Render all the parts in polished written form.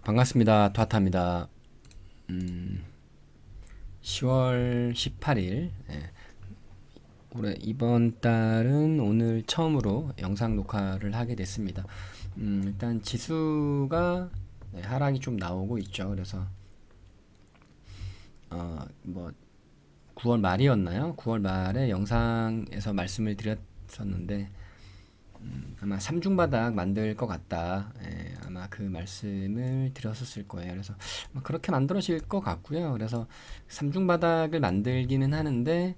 반갑습니다. 투하타입니다. 10월 18일. 올해 이번 달은 오늘 처음으로 영상 녹화를 하게 됐습니다. 일단 지수가 하락이 좀 나오고 있죠. 그래서 뭐 9월 말이었나요? 9월 말에 영상에서 말씀을 드렸었는데 아마 삼중바닥 만들 것 같다. 아마 그 말씀을 드렸었을 거예요. 그래서 아마 그렇게 만들어질 것 같고요. 그래서 삼중바닥을 만들기는 하는데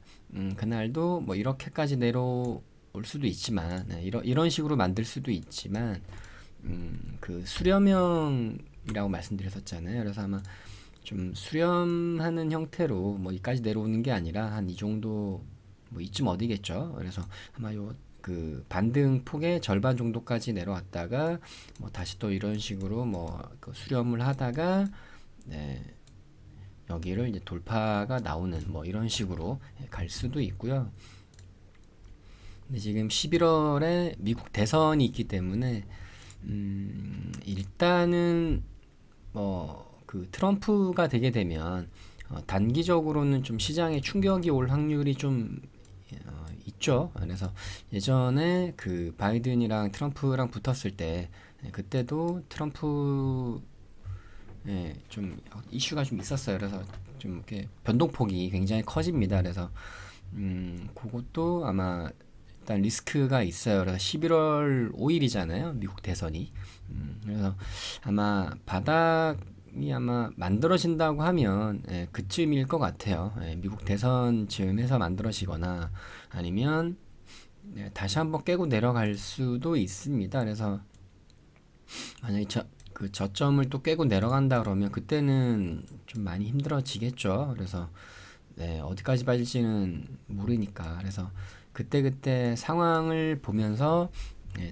그날도 뭐 이렇게까지 내려올 수도 있지만 이런 식으로 만들 수도 있지만 그 수렴형이라고 말씀드렸었잖아요. 그래서 아마 좀 수렴하는 형태로 뭐 이까지 내려오는 게 아니라 한 이 정도 뭐 이쯤 어디겠죠. 그래서 아마 요 그 반등 폭의 절반 정도까지 내려왔다가 뭐 다시 또 이런 식으로 뭐그 수렴을 하다가 네, 여기를 이제 돌파가 나오는 뭐 이런 식으로 갈 수도 있고요. 근데 지금 11월에 미국 대선이 있기 때문에 일단은 뭐 그 트럼프가 되게 되면 단기적으로는 좀 시장에 충격이 올 확률이 좀 있죠. 그래서 예전에 그 바이든이랑 트럼프랑 붙었을 때 그때도 트럼프 좀 이슈가 좀 있었어요. 그래서 좀 이렇게 변동폭이 굉장히 커집니다. 그래서 그것도 아마 일단 리스크가 있어요. 그래서 11월 5일이잖아요. 미국 대선이. 그래서 아마 바닥이 아마 만들어진다고 하면 그쯤일 것 같아요. 미국 대선 즈음에서 만들어지거나 아니면 다시 한번 깨고 내려갈 수도 있습니다. 그래서 만약에 그 저점을 또 깨고 내려간다 그러면 그때는 좀 많이 힘들어지겠죠. 그래서 어디까지 빠질지는 모르니까. 그래서 그때그때 상황을 보면서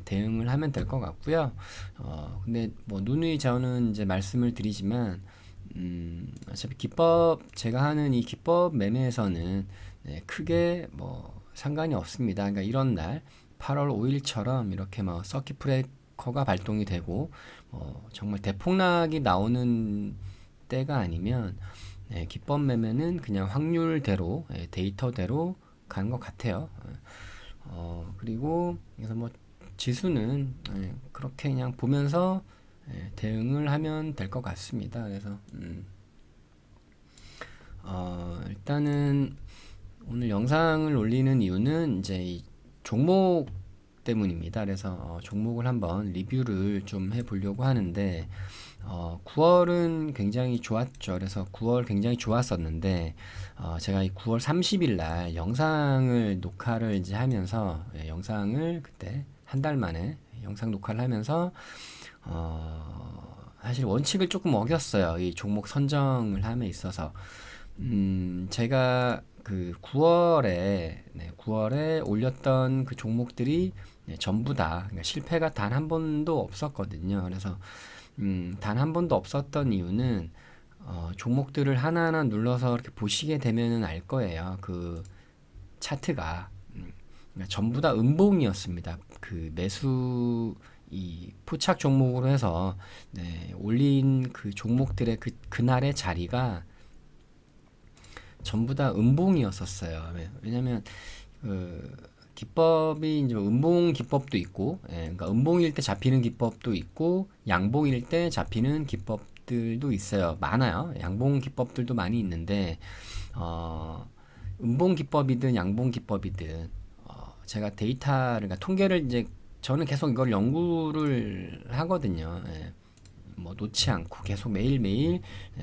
대응을 하면 될 것 같고요. 근데 뭐 누누이 저는 이제 말씀을 드리지만, 어차피 제가 하는 이 기법 매매에서는 크게 뭐 상관이 없습니다. 그러니까 이런 날, 8월 5일처럼 이렇게 뭐 서킷 브레이커가 발동이 되고, 정말 대폭락이 나오는 때가 아니면, 기법 매매는 그냥 확률대로, 데이터대로 가는 것 같아요. 그리고 그래서 뭐 지수는 그렇게 그냥 보면서 대응을 하면 될 것 같습니다. 그래서 일단은 오늘 영상을 올리는 이유는 이제 이 종목 때문입니다. 그래서 종목을 한번 리뷰를 좀 해보려고 하는데 9월은 굉장히 좋았죠. 그래서 9월 굉장히 좋았었는데 제가 이 9월 30일 날 영상을 녹화를 이제 하면서 영상을 그때 한 달 만에 영상 녹화를 하면서 사실 원칙을 조금 어겼어요. 이 종목 선정을 함에 있어서 제가 그 9월에 올렸던 그 종목들이 전부 다 그러니까 실패가 단 한 번도 없었거든요. 그래서 단 한 번도 없었던 이유는 종목들을 하나하나 눌러서 이렇게 보시게 되면은 알 거예요. 그 차트가 그러니까 전부 다 음봉이었습니다. 그 매수 이 포착 종목으로 해서 올린 그 종목들의 그날의 자리가 전부 다 음봉이었었어요. 왜냐면 그 기법이 이제 음봉 기법도 있고, 그러니까 음봉일 때 잡히는 기법도 있고, 양봉일 때 잡히는 기법들도 있어요. 많아요. 양봉 기법들도 많이 있는데, 음봉 기법이든 양봉 기법이든, 제가 데이터를, 그러니까 통계를 이제 저는 계속 이걸 연구를 하거든요. 뭐 놓지 않고 계속 매일매일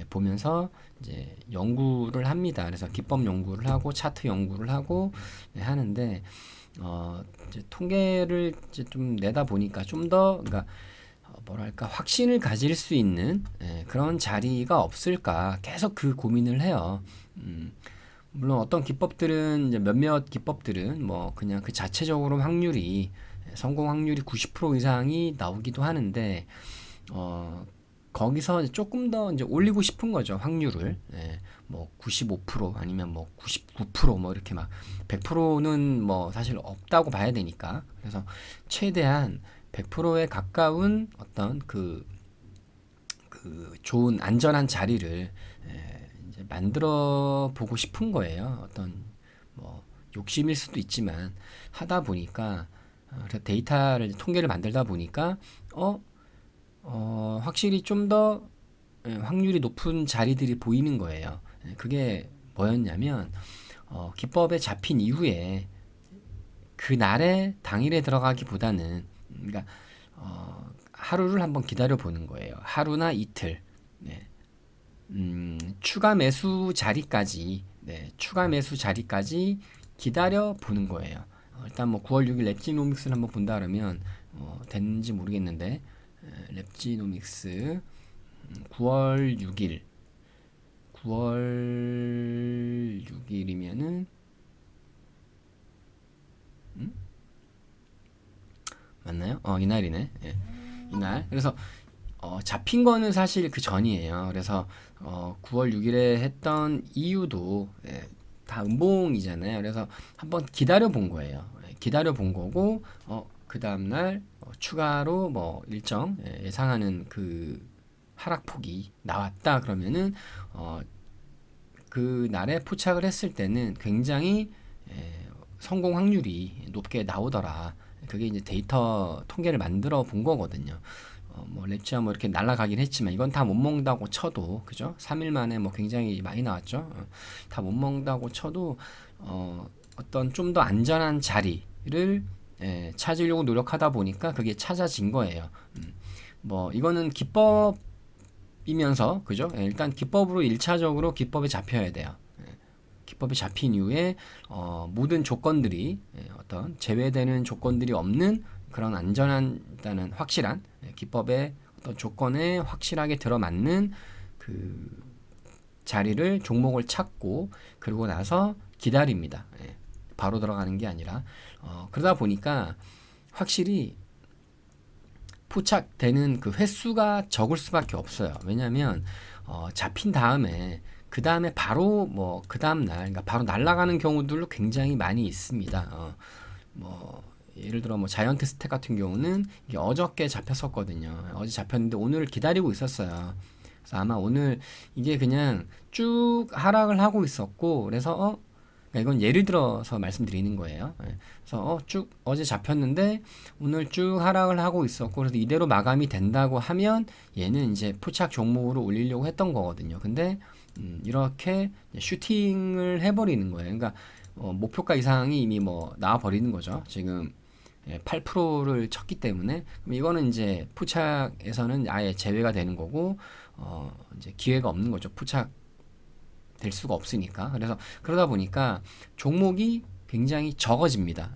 보면서 이제 연구를 합니다. 그래서 기법 연구를 하고 차트 연구를 하고 하는데 이제 통계를 이제 좀 내다 보니까 좀 더 그러니까 뭐랄까 확신을 가질 수 있는 그런 자리가 없을까 계속 그 고민을 해요. 물론 어떤 기법들은 이제 몇몇 기법들은 뭐 그냥 그 자체적으로 확률이 성공 확률이 90% 이상이 나오기도 하는데 거기서 조금 더 이제 올리고 싶은 거죠, 확률을. 뭐 95% 아니면 뭐 99%뭐 이렇게 막 100%는 뭐 사실 없다고 봐야 되니까. 그래서 최대한 100%에 가까운 어떤 그 그 좋은 안전한 자리를 이제 만들어 보고 싶은 거예요. 어떤 뭐 욕심일 수도 있지만 하다 보니까 그래서 데이터를 통계를 만들다 보니까 확실히 좀 더 확률이 높은 자리들이 보이는 거예요. 그게 뭐였냐면 기법에 잡힌 이후에 그날에 당일에 들어가기보다는 그러니까 하루를 한번 기다려 보는 거예요. 하루나 이틀. 네. 추가 매수 자리까지, 네, 추가 매수 자리까지 기다려 보는 거예요. 일단 뭐 9월 6일 랩지노믹스를 한번 본다 그러면 됐는지 모르겠는데 랩지노믹스 9월 6일 9월 6일이면은 맞나요? 이날이네. 예. 이날. 그래서 잡힌 거는 사실 그 전이에요. 그래서 9월 6일에 했던 이유도 다 음봉이잖아요. 그래서 한번 기다려 본 거예요. 기다려 본 거고 그 다음 날 추가로 뭐 일정 예상하는 그 하락폭이 나왔다 그러면은 그 날에 포착을 했을 때는 굉장히 성공 확률이 높게 나오더라. 그게 이제 데이터 통계를 만들어 본 거거든요. 뭐 랩지와 뭐 이렇게 날아가긴 했지만 이건 다 못 먹는다고 쳐도 그죠? 3일 만에 뭐 굉장히 많이 나왔죠. 다 못 먹는다고 쳐도 어떤 좀 더 안전한 자리를 찾으려고 노력하다 보니까 그게 찾아진 거예요. 뭐 이거는 기법이면서 그죠? 일단 기법으로 1차적으로 기법에 잡혀야 돼요. 기법이 잡힌 이후에 모든 조건들이 어떤 제외되는 조건들이 없는 그런 안전한 일단은 확실한 기법의 어떤 조건에 확실하게 들어맞는 그 자리를 종목을 찾고 그러고 나서 기다립니다. 바로 들어가는 게 아니라 그러다 보니까 확실히 포착되는 그 횟수가 적을 수밖에 없어요. 왜냐하면 잡힌 다음에 그 다음에 바로 뭐 그 다음 날 그러니까 바로 날아가는 경우들도 굉장히 많이 있습니다. 뭐 예를 들어 뭐 자이언트 스택 같은 경우는 이게 어저께 잡혔었거든요. 어제 잡혔는데 오늘 기다리고 있었어요. 그래서 아마 오늘 이게 그냥 쭉 하락을 하고 있었고 그래서 그러니까 이건 예를 들어서 말씀드리는 거예요. 그래서 쭉 어제 잡혔는데 오늘 쭉 하락을 하고 있었고 그래서 이대로 마감이 된다고 하면 얘는 이제 포착 종목으로 올리려고 했던 거거든요. 근데 이렇게 슈팅을 해버리는 거예요. 그러니까 목표가 이상이 이미 뭐 나와 버리는 거죠. 지금 8%를 쳤기 때문에 그럼 이거는 이제 포착에서는 아예 제외가 되는 거고 이제 기회가 없는 거죠. 포착 될 수가 없으니까. 그래서 그러다 보니까 종목이 굉장히 적어집니다.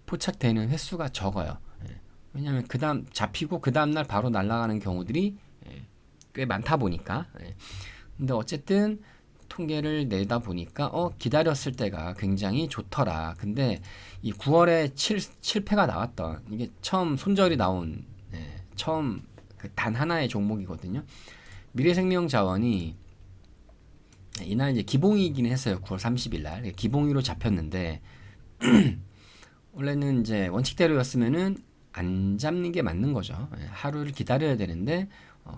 포착되는 횟수가 적어요. 왜냐하면 그 다음 잡히고 그 다음 날 바로 날아가는 경우들이 꽤 많다 보니까. 근데 어쨌든 통계를 내다 보니까 기다렸을 때가 굉장히 좋더라. 근데 이 9월에 7패가 나왔던 이게 처음 손절이 나온 처음 그 단 하나의 종목이거든요. 미래생명자원이 이날 이제 기봉이긴 했어요. 9월 30일 날 기봉이로 잡혔는데 원래는 이제 원칙대로였으면은 안 잡는 게 맞는 거죠. 하루를 기다려야 되는데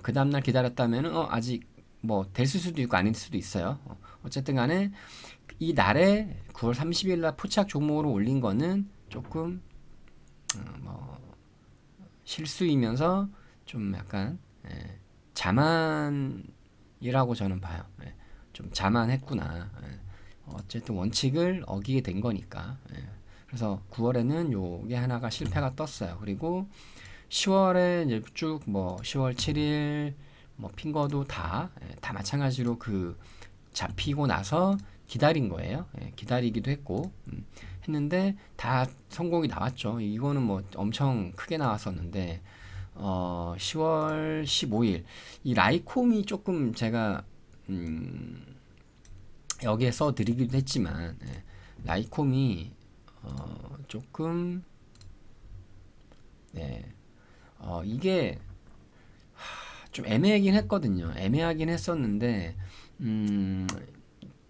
그 다음 날 기다렸다면은 아직 뭐 됐을 수도 있고 아닐 수도 있어요. 어쨌든 간에 이 날에 9월 30일 날 포착 종목으로 올린 거는 조금 뭐 실수이면서 좀 약간 자만이라고 저는 봐요. 좀 자만했구나. 어쨌든 원칙을 어기게 된 거니까. 그래서 9월에는 요게 하나가 실패가 떴어요. 그리고 10월에 이제 쭉 뭐 10월 7일 뭐 핑거도 다 마찬가지로 그 잡히고 나서 기다린 거예요. 기다리기도 했고 했는데 다 성공이 나왔죠. 이거는 뭐 엄청 크게 나왔었는데 10월 15일 이 라이콤이 조금 제가 여기에 써드리기도 했지만 라이콤이 조금 이게 좀 애매하긴 했거든요. 애매하긴 했었는데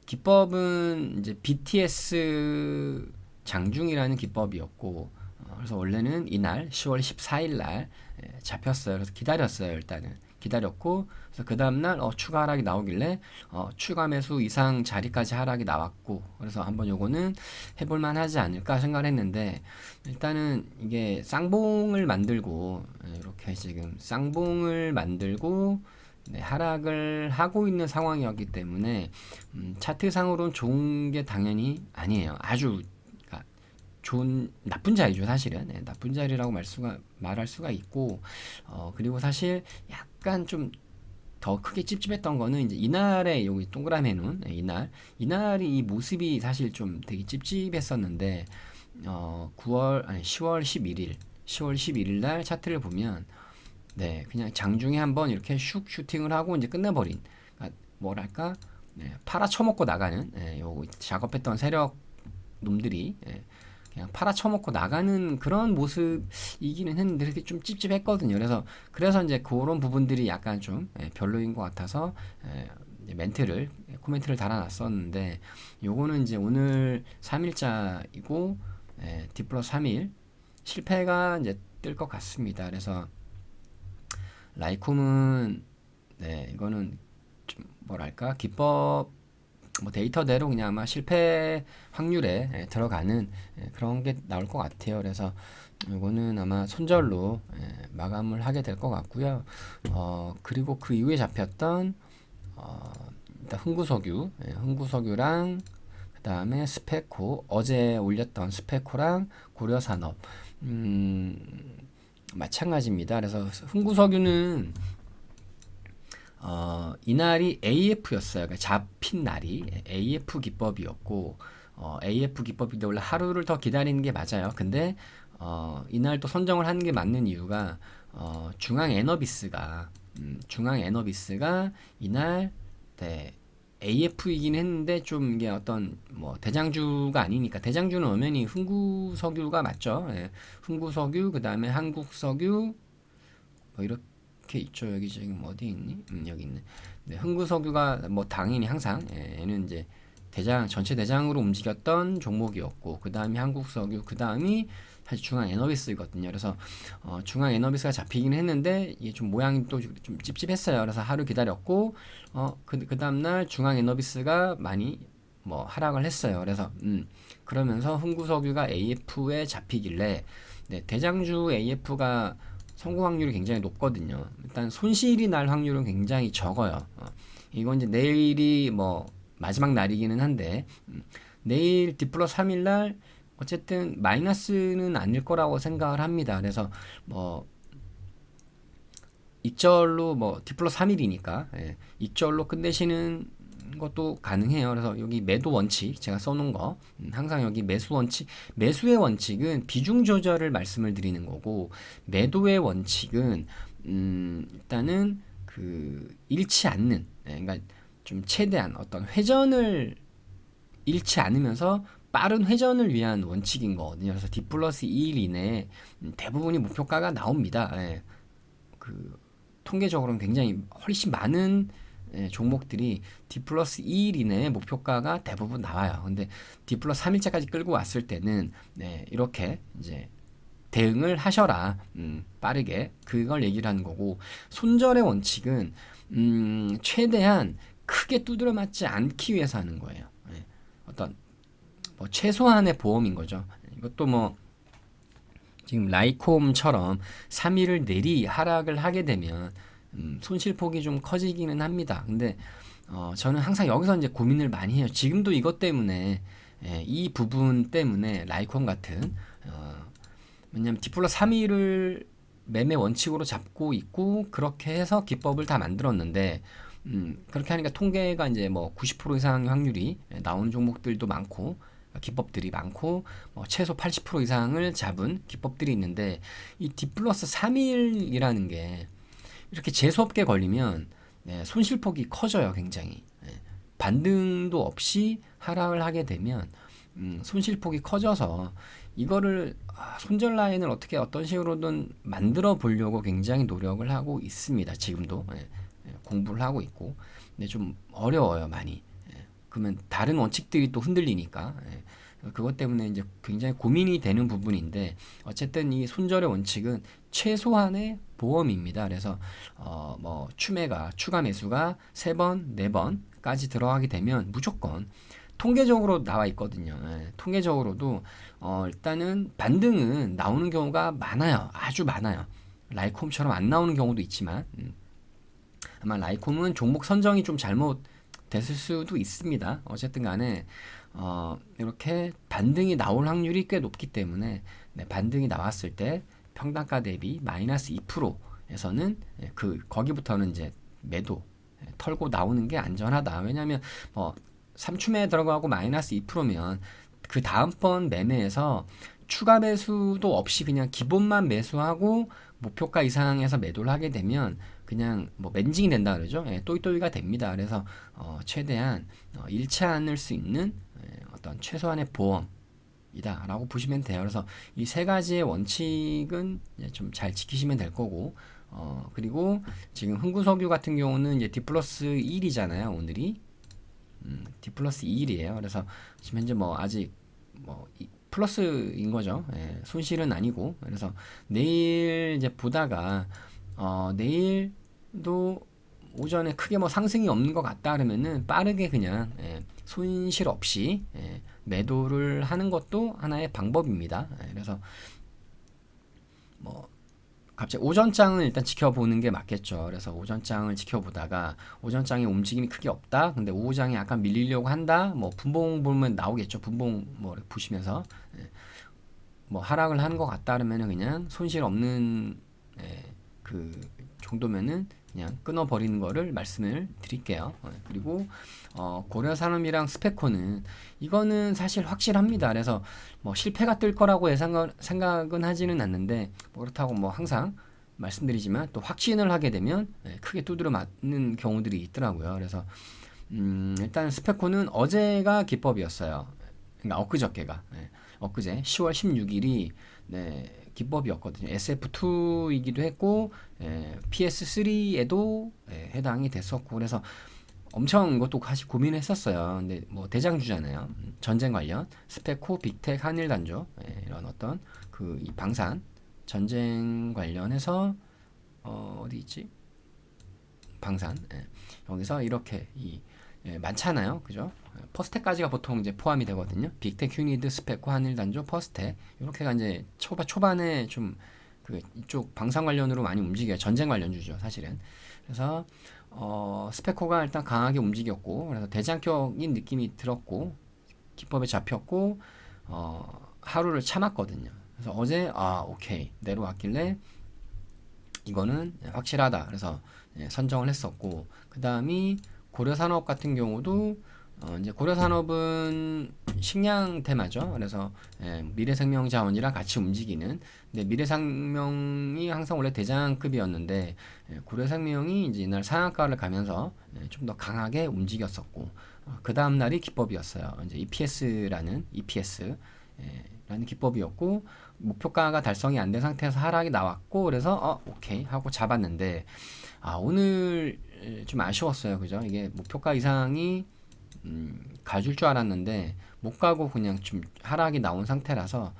기법은 이제 BTS 장중이라는 기법이었고 그래서 원래는 이날 10월 14일 날 잡혔어요. 그래서 기다렸어요. 일단은 기다렸고, 그래서 그 다음날 추가 하락이 나오길래 추가 매수 이상 자리까지 하락이 나왔고, 그래서 한번 요거는 해볼만 하지 않을까 생각을 했는데, 일단은 이게 쌍봉을 만들고, 이렇게 지금 쌍봉을 만들고 하락을 하고 있는 상황이었기 때문에 차트상으로는 좋은 게 당연히 아니에요. 아주 좋은 나쁜 자리죠, 사실은. 나쁜 자리라고 말할 수가 있고, 그리고 사실 약간 좀 더 크게 찝찝했던 거는 이제 이날에 여기 동그라미 해놓은 이날이 이 모습이 사실 좀 되게 찝찝했었는데, 10월 11일 날 차트를 보면, 그냥 장중에 한번 이렇게 슉 슈팅을 하고 이제 끝내버린, 그러니까 뭐랄까, 팔아쳐먹고 나가는, 요 작업했던 세력 놈들이, 그냥 팔아쳐먹고 나가는 그런 모습이기는 했는데 그렇게 좀 찝찝했거든요. 그래서 이제 그런 부분들이 약간 좀 별로인 것 같아서 이제 코멘트를 달아놨었는데, 요거는 이제 오늘 3일자이고 D 플러스 3일 실패가 이제 뜰 것 같습니다. 그래서 라이콤은 이거는 좀 뭐랄까 기법 데이터대로 그냥 아마 실패 확률에 들어가는 그런 게 나올 것 같아요. 그래서 이거는 아마 손절로 마감을 하게 될 것 같고요. 그리고 그 이후에 잡혔던 일단 흥구석유랑 그 다음에 스페코, 어제 올렸던 스페코랑 고려산업 마찬가지입니다. 그래서 흥구석유는 이날이 AF였어요. 그러니까 잡힌 날이 AF 기법이었고, AF 기법인데 원래 하루를 더 기다리는 게 맞아요. 근데 이날 또 선정을 하는 게 맞는 이유가 중앙 에너비스가 이날 AF이긴 했는데 좀 이게 어떤 대장주가 아니니까, 대장주는 엄연히 흥구석유가 맞죠. 흥구석유, 그 다음에 한국석유 이렇게 있죠. 여기 지금 어디 있니? 여기 있네. 흥구석유가 당연히 항상 얘는 이제 전체 대장으로 움직였던 종목이었고, 그 다음이 한국석유, 그 다음이 사실 중앙 에너비스거든요. 그래서 중앙 에너비스가 잡히긴 했는데 이게 좀 모양이 또 좀 찝찝했어요. 그래서 하루 기다렸고, 그 다음날 중앙 에너비스가 많이 하락을 했어요. 그래서 그러면서 흥구석유가 AF에 잡히길래, 대장주 AF가 성공 확률이 굉장히 높거든요. 일단 손실이 날 확률은 굉장히 적어요. 이건 이제 내일이 마지막 날이기는 한데, 내일 D 플러스 3일 날 어쨌든 마이너스는 아닐 거라고 생각을 합니다. 그래서 익절로 D 플러스 3일이니까 익절로 끝내시는 것도 가능해요. 그래서 여기 매도 원칙 제가 써놓은 거, 항상 여기 매수의 원칙은 비중 조절을 말씀을 드리는 거고, 매도의 원칙은 일단은 잃지 않는, 그러니까 좀 최대한 어떤 회전을 잃지 않으면서 빠른 회전을 위한 원칙인 거거든요. 그래서 D 플러스 2일 이내에 대부분이 목표가가 나옵니다. 통계적으로는 굉장히 훨씬 많은 종목들이 D 플러스 2일 이내에 목표가가 대부분 나와요. 근데 D 플러스 3일차까지 끌고 왔을 때는 이렇게 이제 대응을 하셔라. 빠르게. 그걸 얘기를 하는 거고, 손절의 원칙은 최대한 크게 두드려 맞지 않기 위해서 하는 거예요. 어떤 최소한의 보험인 거죠. 이것도 지금 라이콤처럼 3일을 내리 하락을 하게 되면 손실폭이 좀 커지기는 합니다. 근데 저는 항상 여기서 이제 고민을 많이 해요. 지금도 이것 때문에, 이 부분 때문에 라이콤 같은, 왜냐면 D 플러스 3일을 매매 원칙으로 잡고 있고, 그렇게 해서 기법을 다 만들었는데, 그렇게 하니까 통계가 이제 90% 이상의 확률이 나오는 종목들도 많고, 기법들이 많고, 최소 80% 이상을 잡은 기법들이 있는데, 이 D 플러스 3일이라는 게 이렇게 재수없게 걸리면 손실폭이 커져요, 굉장히. 반등도 없이 하락을 하게 되면 손실폭이 커져서, 이거를 손절 라인을 어떤 식으로든 만들어 보려고 굉장히 노력을 하고 있습니다. 지금도 공부를 하고 있고. 근데 좀 어려워요, 많이. 그러면 다른 원칙들이 또 흔들리니까. 그것 때문에 이제 굉장히 고민이 되는 부분인데 어쨌든 이 손절의 원칙은 최소한의 보험입니다. 그래서 뭐 추가 매수가 3번, 4번까지 들어가게 되면 무조건 통계적으로 나와 있거든요. 예, 통계적으로도 일단은 반등은 나오는 경우가 많아요. 아주 많아요. 라이콤처럼 안 나오는 경우도 있지만 아마 라이콤은 종목 선정이 좀 잘못 됐을 수도 있습니다. 어쨌든 간에 이렇게 반등이 나올 확률이 꽤 높기 때문에 네, 반등이 나왔을 때 평단가 대비 마이너스 2%에서는 거기부터는 이제 매도 털고 나오는 게 안전하다. 왜냐하면 뭐 3춤에 들어가고 마이너스 2%면 그 다음번 매매에서 추가 매수도 없이 그냥 기본만 매수하고 목표가 이상에서 매도를 하게 되면 그냥 뭐 멘징이 된다 그러죠. 예, 또이또이가 됩니다. 그래서 최대한 잃지 않을 수 있는 어떤 최소한의 보험이다라고 보시면 돼요. 그래서 이 세 가지의 원칙은 좀 잘 지키시면 될 거고, 그리고 지금 흥구석유 같은 경우는 이제 D 플러스 1이잖아요. 오늘이 D 플러스 2일이에요. 그래서 지금 현재 뭐 아직 뭐 플러스인 거죠. 예, 손실은 아니고. 그래서 내일 이제 보다가 내일도 오전에 크게 뭐 상승이 없는 것 같다 그러면은 빠르게 그냥 손실 없이 매도를 하는 것도 하나의 방법입니다. 그래서 뭐 갑자기 오전장을 일단 지켜보는 게 맞겠죠. 그래서 오전장을 지켜보다가 오전장에 움직임이 크게 없다. 근데 오후장에 약간 밀리려고 한다. 뭐 분봉 보면 나오겠죠. 분봉 뭐 이렇게 보시면서 뭐 하락을 하는 것 같다 그러면은 그냥 손실 없는 그 정도면은 그냥 끊어버리는 거를 말씀을 드릴게요. 그리고 고려산업이랑 스페코는 이거는 사실 확실합니다. 그래서 뭐 실패가 뜰 거라고 생각은 하지는 않는데 뭐 그렇다고 뭐 항상 말씀드리지만 또 확신을 하게 되면 크게 두드려 맞는 경우들이 있더라고요. 그래서 일단 스페코는 어제가 기법이었어요. 그러니까 엊그저께가 엊그제 10월 16일이 기법이었거든요. SF2이기도 했고 PS3에도 해당이 됐었고 그래서 엄청 이것도 사실 고민했었어요. 근데 뭐 대장주잖아요. 전쟁 관련 스페코, 빅텍, 한일단조 이런 어떤 이 방산 전쟁 관련해서 어디 있지? 방산 여기서 이렇게 많잖아요. 그죠? 퍼스텍까지가 보통 이제 포함이 되거든요. 빅텍, 휴니드, 스페코, 한일단조, 퍼스텍 이렇게가 이제 초반에 좀 이쪽 방산 관련으로 많이 움직여요. 전쟁 관련주죠, 사실은. 그래서 스페코가 일단 강하게 움직였고 그래서 대장격인 느낌이 들었고 기법에 잡혔고 하루를 참았거든요. 그래서 어제 오케이 내려왔길래 이거는 확실하다. 그래서 선정을 했었고 그 다음이 고려산업 같은 경우도 이제 고려산업은 식량 테마죠. 그래서 미래생명자원이랑 같이 움직이는. 근데 미래생명이 항상 원래 대장급이었는데 고려생명이 이제 이날 상한가를 가면서 좀 더 강하게 움직였었고 그 다음 날이 기법이었어요. 이제 EPS라는 기법이었고 목표가가 달성이 안 된 상태에서 하락이 나왔고 그래서 오케이 하고 잡았는데 오늘 좀 아쉬웠어요. 그죠? 이게 목표가 이상이 가줄 줄 알았는데 못 가고 그냥 좀 하락이 나온 상태라서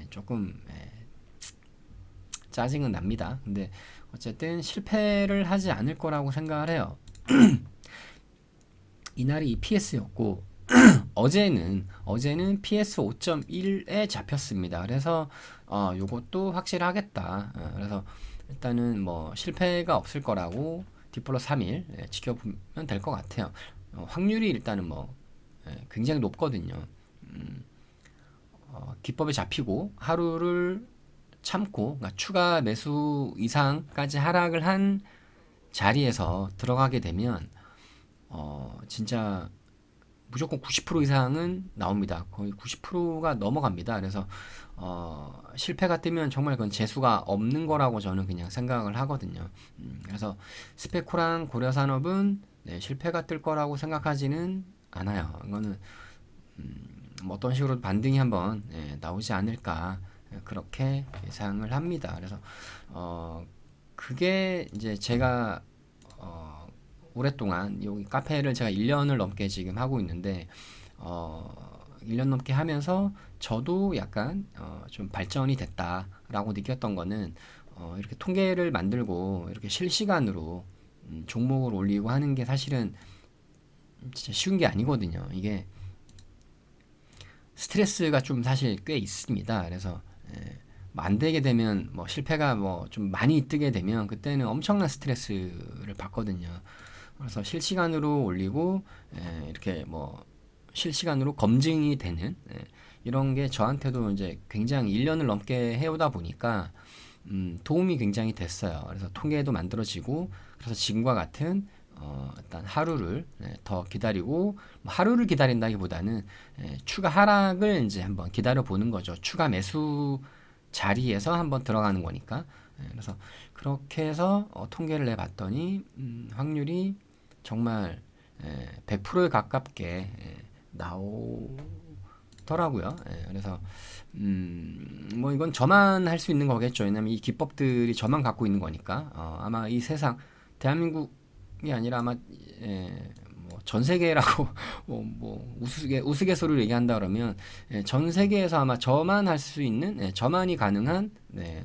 조금 짜증은 납니다. 근데 어쨌든 실패를 하지 않을 거라고 생각을 해요. 이날이 EPS였고 어제는 PS 5.1에 잡혔습니다. 그래서 요것도 확실하겠다. 그래서 일단은 뭐 실패가 없을 거라고 디플러스 3일 지켜보면 될 것 같아요. 확률이 일단은 뭐 굉장히 높거든요. 기법에 잡히고 하루를 참고 그러니까 추가 매수 이상까지 하락을 한 자리에서 들어가게 되면 진짜 무조건 90% 이상은 나옵니다. 거의 90%가 넘어갑니다. 그래서 실패가 뜨면 정말 그건 재수가 없는 거라고 저는 그냥 생각을 하거든요. 그래서 스페코랑 고려산업은 실패가 뜰 거라고 생각하지는 않아요. 이거는 뭐 어떤 식으로 반등이 한번 나오지 않을까 그렇게 예상을 합니다. 그래서 그게 이제 제가 오랫동안 여기 카페를 제가 1년을 넘게 지금 하고 있는데 1년 넘게 하면서 저도 약간 좀 발전이 됐다라고 느꼈던 거는 이렇게 통계를 만들고 이렇게 실시간으로 종목을 올리고 하는 게 사실은 진짜 쉬운 게 아니거든요. 이게 스트레스가 좀 사실 꽤 있습니다. 그래서 뭐안 되게 되면 뭐 실패가 뭐 좀 많이 뜨게 되면 그때는 엄청난 스트레스를 받거든요. 그래서 실시간으로 올리고 이렇게 뭐 실시간으로 검증이 되는 이런 게 저한테도 이제 굉장히 1년을 넘게 해오다 보니까 도움이 굉장히 됐어요. 그래서 통계도 만들어지고 그래서 지금과 같은 일단 하루를 더 기다리고 뭐 하루를 기다린다기보다는 추가 하락을 이제 한번 기다려 보는 거죠. 추가 매수 자리에서 한번 들어가는 거니까. 그래서 그렇게 해서 통계를 내봤더니 확률이 정말 100%에 가깝게 나오더라고요. 그래서 뭐 이건 저만 할 수 있는 거겠죠. 왜냐면 이 기법들이 저만 갖고 있는 거니까. 아마 이 세상 대한민국이 아니라 아마 뭐전 세계라고 뭐 우스갯소리를 얘기한다 그러면 전 세계에서 아마 저만 할 수 있는 저만이 가능한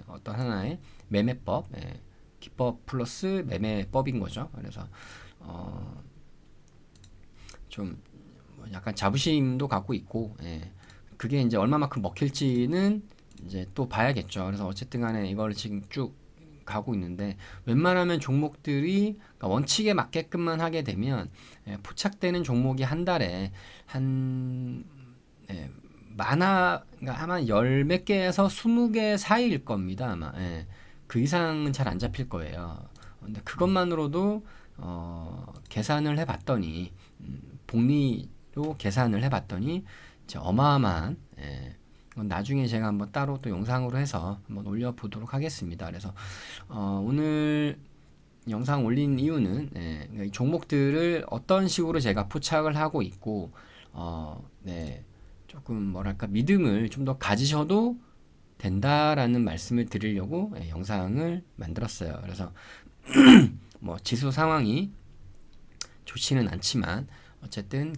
어떤 하나의 매매법, 기법 플러스 매매법인 거죠. 그래서 좀 약간 자부심도 갖고 있고 그게 이제 얼마만큼 먹힐지는 이제 또 봐야겠죠. 그래서 어쨌든 간에 이걸 지금 쭉 가고 있는데 웬만하면 종목들이 그러니까 원칙에 맞게끔만 하게 되면 포착되는 종목이 한 달에 한 많아 그러니까 아마 열 몇 개에서 20개 사이일 겁니다. 아마 그 이상은 잘 안 잡힐 거예요. 근데 그것만으로도 계산을 해봤더니 복리로 계산을 해봤더니 어마어마한 그건 나중에 제가 한번 따로 또 영상으로 해서 한번 올려보도록 하겠습니다. 그래서 오늘 영상 올린 이유는 이 종목들을 어떤 식으로 제가 포착을 하고 있고 조금 뭐랄까 믿음을 좀 더 가지셔도 된다라는 말씀을 드리려고 영상을 만들었어요. 그래서 뭐 지수 상황이 좋지는 않지만 어쨌든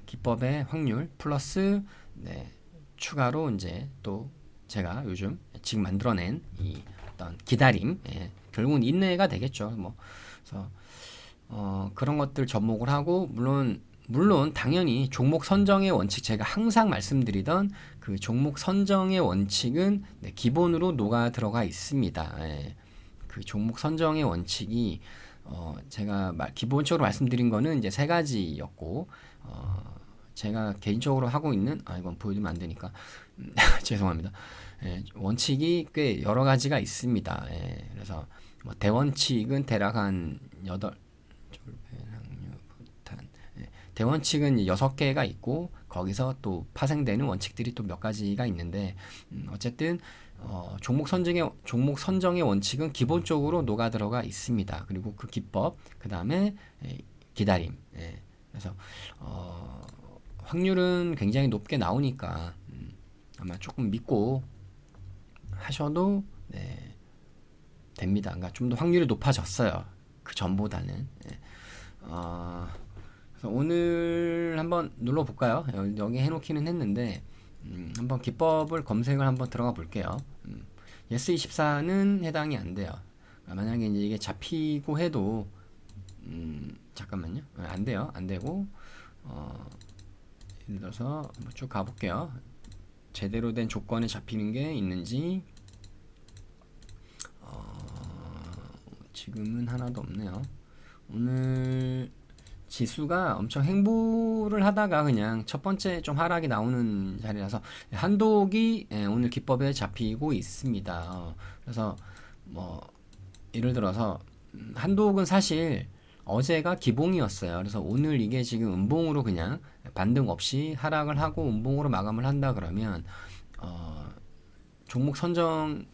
기법의 확률 플러스 추가로 이제 또 제가 요즘 지금 만들어낸 이 어떤 기다림 결국은 인내가 되겠죠. 뭐 그래서 그런 것들 접목을 하고 물론 당연히 종목 선정의 원칙 제가 항상 말씀드리던 그 종목 선정의 원칙은 기본으로 녹아 들어가 있습니다. 그 종목 선정의 원칙이 제가 기본적으로 말씀드린 거는 이제 세 가지였고 제가 개인적으로 하고 있는 이건 보여주면 안 되니까 죄송합니다. 원칙이 꽤 여러 가지가 있습니다. 그래서 뭐 대원칙은 대략 한 8 대원칙은 6개가 있고 거기서 또 파생되는 원칙들이 또 몇 가지가 있는데 어쨌든 종목 선정의 원칙은 기본적으로 녹아 들어가 있습니다. 그리고 그 기법, 그 다음에 기다림. 그래서 확률은 굉장히 높게 나오니까 아마 조금 믿고 하셔도 됩니다. 그러니까 좀 더 확률이 높아졌어요. 그 전보다는. 그래서 오늘 한번 눌러볼까요? 여기 해놓기는 했는데 한번 기법을 검색을 한번 들어가 볼게요. 예스24는 해당이 안 돼요. 그러니까 만약에 이제 이게 잡히고 해도 잠깐만요. 안 돼요. 안 되고 예를 들어서 한번 쭉 가볼게요. 제대로 된 조건에 잡히는 게 있는지 지금은 하나도 없네요. 오늘 지수가 엄청 행보를 하다가 그냥 첫 번째 좀 하락이 나오는 자리라서 한독이 오늘 기법에 잡히고 있습니다. 그래서 뭐 예를 들어서 한독은 사실 어제가 기봉이었어요. 그래서 오늘 이게 지금 음봉으로 그냥 반등 없이 하락을 하고 음봉으로 마감을 한다 그러면 종목 선정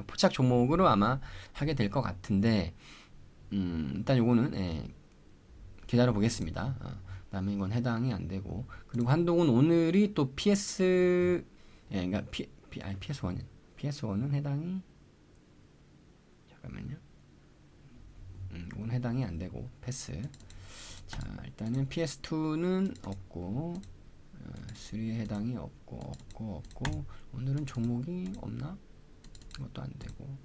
포착 종목으로 아마 하게 될 것 같은데 일단 요거는 기다려 보겠습니다. 그다음에 이건 해당이 안 되고 그리고 한동훈 오늘이 또 PS 그러니까 PS1은 해당이 잠깐만요. 이건 해당이 안 되고 패스. 자 일단은 PS2는 없고 3에 해당이 없고 오늘은 종목이 없나? 이것도 안 되고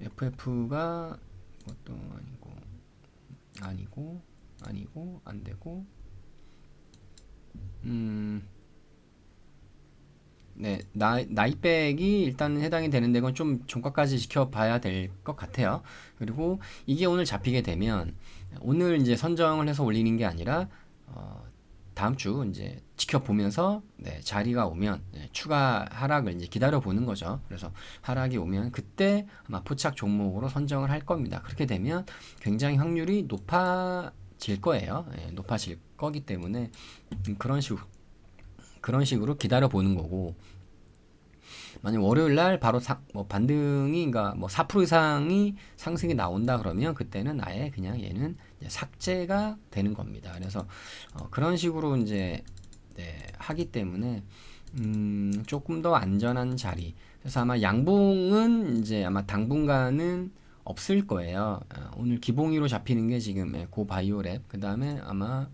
FF가 이것도 아니고 안 되고 네, 나이백이 일단 해당이 되는데 이건 좀 종가까지 지켜봐야 될 것 같아요. 그리고 이게 오늘 잡히게 되면 오늘 이제 선정을 해서 올리는 게 아니라 다음 주 이제 지켜보면서 네, 자리가 오면 네, 추가 하락을 이제 기다려 보는 거죠. 그래서 하락이 오면 그때 아마 포착 종목으로 선정을 할 겁니다. 그렇게 되면 굉장히 확률이 높아질 거예요. 예, 높아질 거기 때문에 그런 식으로 기다려 보는 거고, 만약 월요일 날 바로 뭐 반등이 그러니까 뭐 4% 이상이 상승이 나온다 그러면 그때는 아예 그냥 얘는 이제 삭제가 되는 겁니다. 그래서 그런 식으로 이제 네, 하기 때문에 조금 더 안전한 자리. 그래서 아마 양봉은 이제 아마 당분간은 없을 거예요. 오늘 기봉이로 잡히는 게 지금 고바이오랩. 그 다음에 아마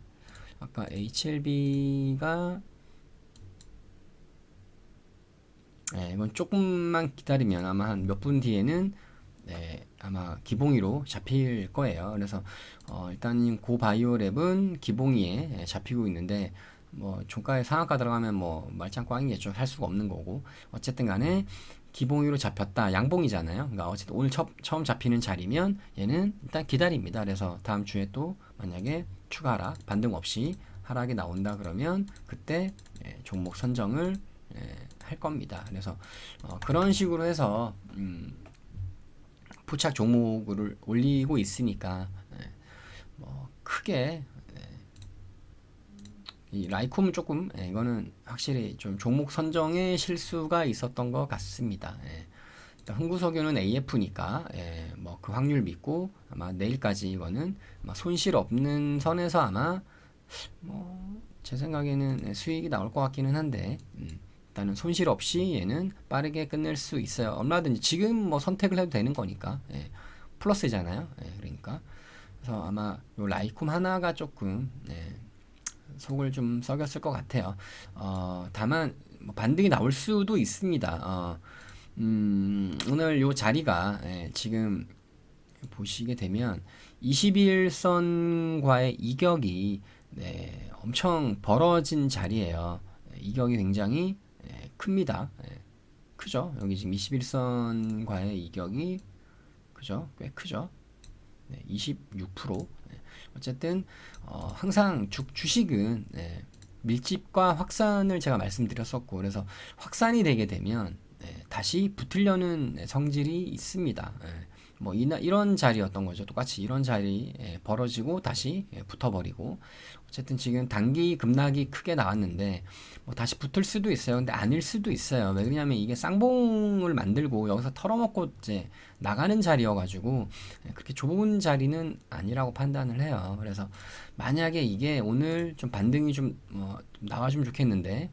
아까 HLB가 네, 이건 조금만 기다리면 아마 한 몇 분 뒤에는 네, 아마 기봉이로 잡힐 거예요. 그래서 일단 고바이오랩은 기봉이에 잡히고 있는데 뭐 종가에 상한가 들어가면 뭐 말짱 꽝이겠죠. 할 수가 없는 거고 어쨌든 간에 기봉이로 잡혔다. 양봉이잖아요. 그러니까 어쨌든 오늘 처음 잡히는 자리면 얘는 일단 기다립니다. 그래서 다음 주에 또 만약에 추가 하락 반등 없이 하락이 나온다 그러면 그때 종목 선정을 할 겁니다. 그래서 그런 식으로 해서 포착 종목을 올리고 있으니까 뭐 크게 이 라이콤은 조금 이거는 확실히 좀 종목 선정에 실수가 있었던 것 같습니다. 흥구석유는 AF니까 뭐 그 확률 믿고 아마 내일까지 이거는 아마 손실 없는 선에서 아마 뭐 제 생각에는 수익이 나올 것 같기는 한데 일단은 손실 없이 얘는 빠르게 끝낼 수 있어요. 얼마든지 지금 뭐 선택을 해도 되는 거니까 플러스잖아요. 그러니까 그래서 아마 요 라이콤 하나가 조금 속을 좀 썩였을 것 같아요. 다만 뭐 반등이 나올 수도 있습니다. 오늘 요 자리가 지금 보시게 되면 21선과의 이격이 엄청 벌어진 자리예요. 이격이 굉장히 큽니다. 크죠? 여기 지금 21선과의 이격이 그죠? 꽤 크죠? 26%. 어쨌든 항상 주식은 밀집과 확산을 제가 말씀드렸었고 그래서 확산이 되게 되면 다시 붙으려는 성질이 있습니다. 뭐 이런 자리였던 거죠. 똑같이 이런 자리 벌어지고 다시 붙어버리고 어쨌든 지금 단기 급락이 크게 나왔는데 뭐 다시 붙을 수도 있어요. 근데 아닐 수도 있어요. 왜 그러냐면 이게 쌍봉을 만들고 여기서 털어먹고 이제 나가는 자리여가지고 그렇게 좁은 자리는 아니라고 판단을 해요. 그래서 만약에 이게 오늘 좀 반등이 좀 나와주면 좋겠는데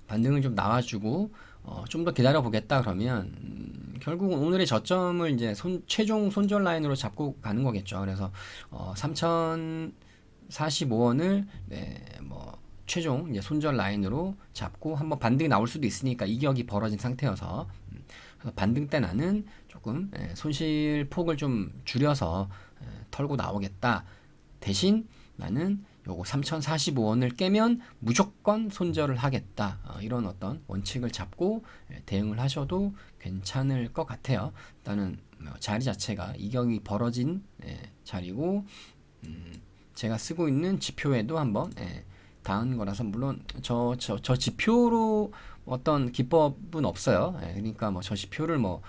반등을 좀 나와주고 좀 더 기다려 보겠다 그러면 결국은 오늘의 저점을 이제 최종 손절 라인으로 잡고 가는 거겠죠. 그래서 3,045원을 뭐 최종 이제 손절 라인으로 잡고 한번 반등이 나올 수도 있으니까 이격이 벌어진 상태여서 그래서 반등 때 나는 조금 손실 폭을 좀 줄여서 털고 나오겠다. 대신 나는 요거 3,045원을 깨면 무조건 손절을 하겠다. 이런 어떤 원칙을 잡고 대응을 하셔도 괜찮을 것 같아요. 일단은 자리 자체가 이격이 벌어진 자리고 제가 쓰고 있는 지표에도 한번 닿은 거라서 물론 저 지표로 어떤 기법은 없어요. 그러니까 뭐 저 지표를 뭐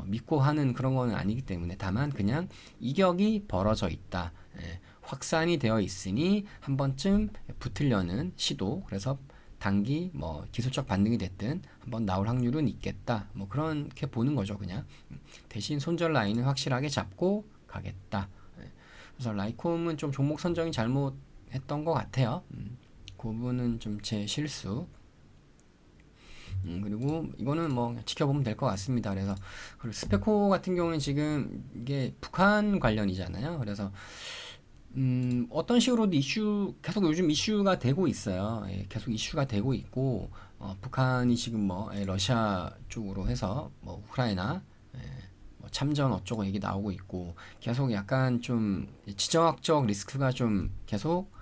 믿고 하는 그런 거는 아니기 때문에 다만 그냥 이격이 벌어져 있다. 확산이 되어 있으니 한 번쯤 붙으려는 시도. 그래서 단기 뭐 기술적 반등이 됐든 한번 나올 확률은 있겠다. 뭐 그렇게 보는 거죠, 그냥. 대신 손절 라인은 확실하게 잡고 가겠다. 그래서 라이콤은 좀 종목 선정이 잘못했던 것 같아요. 그 부분은 좀 제 실수. 그리고 이거는 뭐 지켜보면 될 것 같습니다. 그래서 그리고 스페코 같은 경우는 지금 이게 북한 관련이잖아요. 그래서 어떤 식으로도 계속 요즘 이슈가 되고 있어요. 예, 계속 이슈가 되고 있고, 북한이 지금 뭐, 러시아 쪽으로 해서, 뭐, 우크라이나, 예, 뭐 참전 어쩌고 얘기 나오고 있고, 계속 약간 좀, 지정학적 리스크가 좀 계속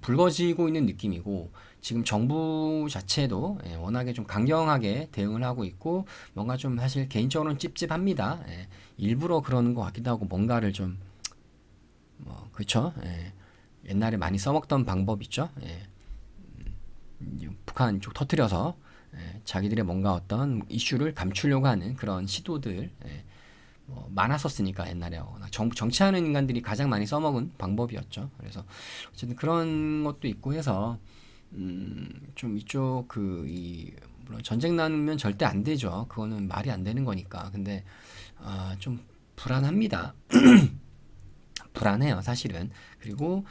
불거지고 있는 느낌이고, 지금 정부 자체도, 워낙에 좀 강경하게 대응을 하고 있고, 뭔가 좀 사실 개인적으로는 찝찝합니다. 예, 일부러 그러는 것 같기도 하고, 뭔가를 좀, 그쵸? 예. 옛날에 많이 써먹던 방법 있죠? 예. 북한 쪽 터트려서 자기들의 뭔가 어떤 이슈를 감추려고 하는 그런 시도들 뭐 많았었으니까 옛날에 정치하는 인간들이 가장 많이 써먹은 방법이었죠. 그래서 어쨌든 그런 것도 있고 해서 좀 이쪽 물론 전쟁 나누면 절대 안 되죠. 그거는 말이 안 되는 거니까. 근데 좀 불안합니다. 불안해요, 사실은. 그리고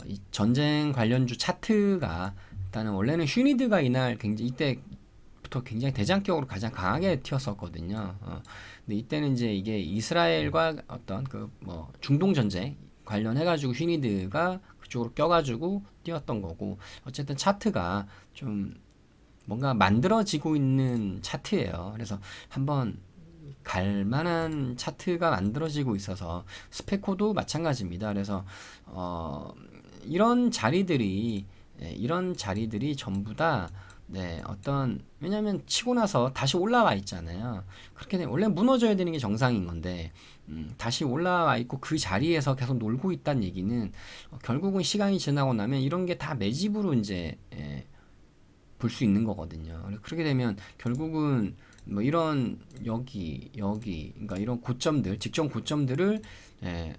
이 전쟁 관련주 차트가 일단은 원래는 슈니드가 이날 굉장히 이때부터 굉장히 대장격으로 가장 강하게 튀었었거든요. 근데 이때는 이제 이게 이스라엘과 어떤 그 뭐 중동 전쟁 관련해가지고 슈니드가 그쪽으로 껴가지고 뛰었던 거고 어쨌든 차트가 좀 뭔가 만들어지고 있는 차트예요. 그래서 한번 갈 만한 차트가 만들어지고 있어서 스페코도 마찬가지입니다. 그래서 어, 이런 자리들이 이런 자리들이 전부 다 왜냐면 치고 나서 다시 올라와 있잖아요. 그렇게 되면 원래 무너져야 되는 게 정상인 건데 다시 올라와 있고 그 자리에서 계속 놀고 있다는 얘기는 결국은 시간이 지나고 나면 이런 게 다 매집으로 이제 볼 수 있는 거거든요. 그렇게 되면 결국은 뭐 이런 여기 그러니까 이런 고점들 직전 고점들을 예,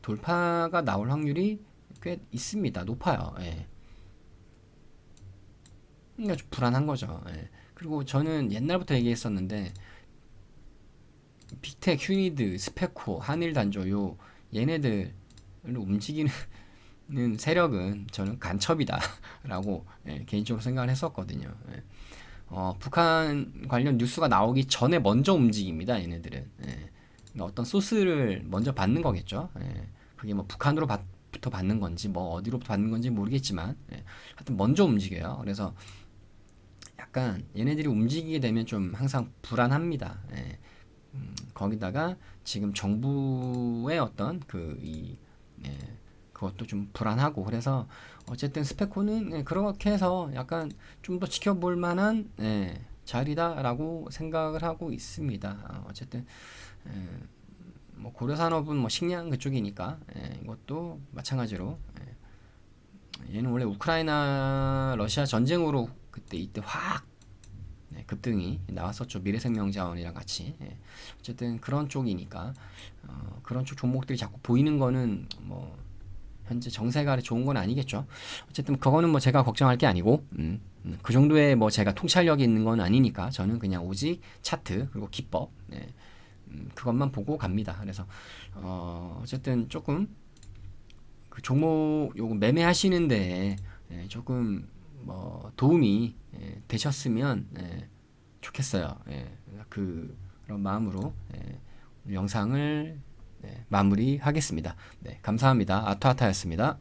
돌파가 나올 확률이 꽤 있습니다. 높아요. 예. 그러니까 좀 불안한 거죠. 예. 그리고 저는 옛날부터 얘기했었는데 빅텍, 휴니드, 스페코, 한일단조 얘네들을 움직이는 세력은 저는 간첩이다라고 개인적으로 생각을 했었거든요. 북한 관련 뉴스가 나오기 전에 먼저 움직입니다. 얘네들은. 그러니까 어떤 소스를 먼저 받는 거겠죠. 그게 뭐 북한으로부터 받는 건지 뭐 어디로부터 받는 건지 모르겠지만 하여튼 먼저 움직여요. 그래서 약간 얘네들이 움직이게 되면 좀 항상 불안합니다. 거기다가 지금 정부의 어떤 그것도 좀 불안하고 그래서 어쨌든 스페코는 그렇게 해서 약간 좀 더 지켜볼 만한 자리다라고 생각을 하고 있습니다. 어쨌든 뭐 고려산업은 뭐 식량 그쪽이니까 이것도 마찬가지로 얘는 원래 우크라이나 러시아 전쟁으로 이때 확 급등이 나왔었죠. 미래생명자원이랑 같이. 어쨌든 그런 쪽이니까 그런 쪽 종목들이 자꾸 보이는 거는 뭐 현재 정세가 좋은 건 아니겠죠. 어쨌든 그거는 뭐 제가 걱정할 게 아니고 그 정도의 뭐 제가 통찰력이 있는 건 아니니까 저는 그냥 오직 차트 그리고 기법 그것만 보고 갑니다. 그래서 어쨌든 조금 그 종목 요거 매매하시는데 조금 뭐 도움이 되셨으면 좋겠어요. 그런 마음으로 영상을 마무리하겠습니다. 네, 감사합니다. 아타아타였습니다.